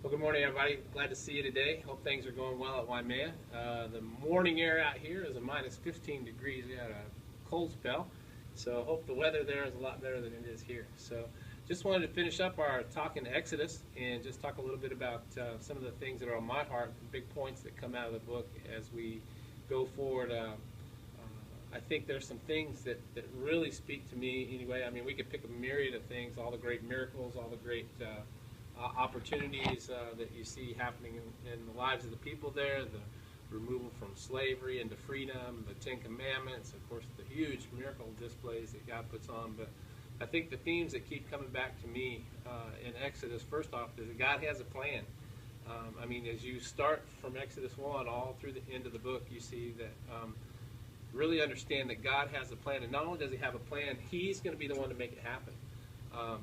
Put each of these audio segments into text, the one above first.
Well, good morning, everybody. Glad to see you today. Hope things are going well at Waimea. The morning air out here is a minus 15 degrees. We had a cold spell, so hope the weather there is a lot better than it is here. So just wanted to finish up our talk in Exodus and just talk a little bit about some of the things that are on my heart, the big points that come out of the book as we go forward. I think there's some things that really speak to me anyway. I mean, we could pick a myriad of things, all the great miracles, all the great opportunities that you see happening in the lives of the people there, the removal from slavery into freedom, the Ten Commandments, of course the huge miracle displays that God puts on. But I think the themes that keep coming back to me in Exodus, first off, is that God has a plan. I mean, as you start from Exodus 1 all through the end of the book, you see that really understand that God has a plan. And not only does he have a plan, he's going to be the one to make it happen.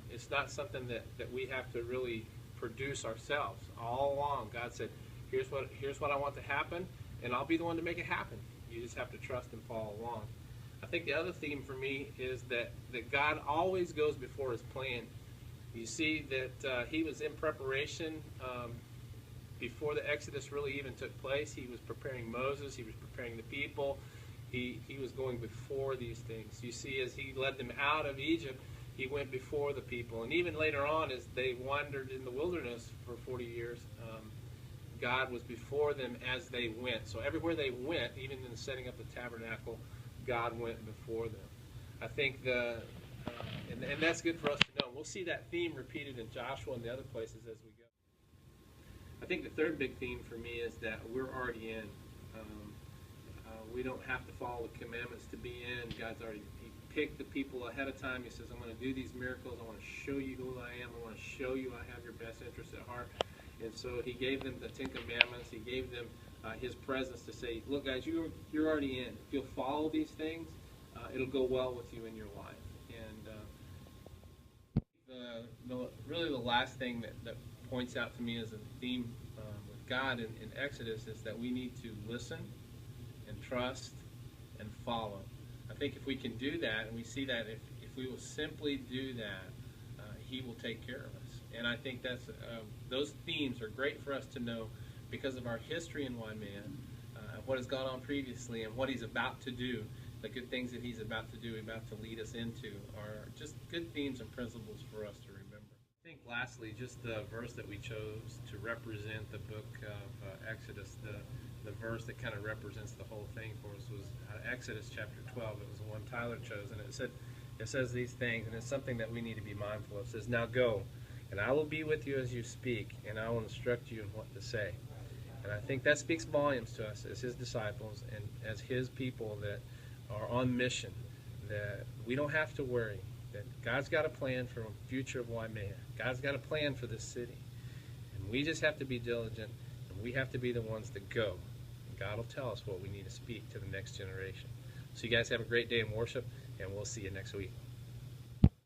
It's not something that we have to really produce ourselves. All along, God said, here's what I want to happen, and I'll be the one to make it happen. You just have to trust and follow along. I think the other theme for me is that God always goes before his plan. You see that he was in preparation before the Exodus really even took place. He was preparing Moses. He was preparing the people. He was going before these things. You see, as he led them out of Egypt, he went before the people. And even later on, as they wandered in the wilderness for 40 years, God was before them as they went. So everywhere they went, even in setting up the tabernacle, God went before them. I think and that's good for us to know. We'll see that theme repeated in Joshua and the other places as we go. I think the third big theme for me is that we're already in. We don't have to follow the commandments to be in. God's already picked the people ahead of time. He says, I'm going to do these miracles. I want to show you who I am. I want to show you I have your best interest at heart. And so he gave them the Ten Commandments. He gave them his presence to say, look, guys, you're already in. If you'll follow these things, it'll go well with you in your life. And really the last thing that points out to me as a theme with God in Exodus is that we need to listen and trust and follow. I think if we can do that, and we see that if we will simply do that, he will take care of us. And I think those themes are great for us to know because of our history in Waimea, what has gone on previously, and what he's about to do. The good things that he's about to do, about to lead us into, are just good themes and principles for us to remember. I think lastly, just the verse that we chose to represent the book of Exodus, the verse that kind of represents the whole thing for us was Exodus chapter 12. It was the one Tyler chose, and it says these things, and it's something that we need to be mindful of. It says, now go, and I will be with you as you speak, and I will instruct you in what to say. And I think that speaks volumes to us as his disciples and as his people that are on mission, that we don't have to worry, that God's got a plan for the future of Waimea. God's got a plan for this city. And we just have to be diligent, and we have to be the ones that go. And God will tell us what we need to speak to the next generation. So you guys have a great day in worship, and we'll see you next week.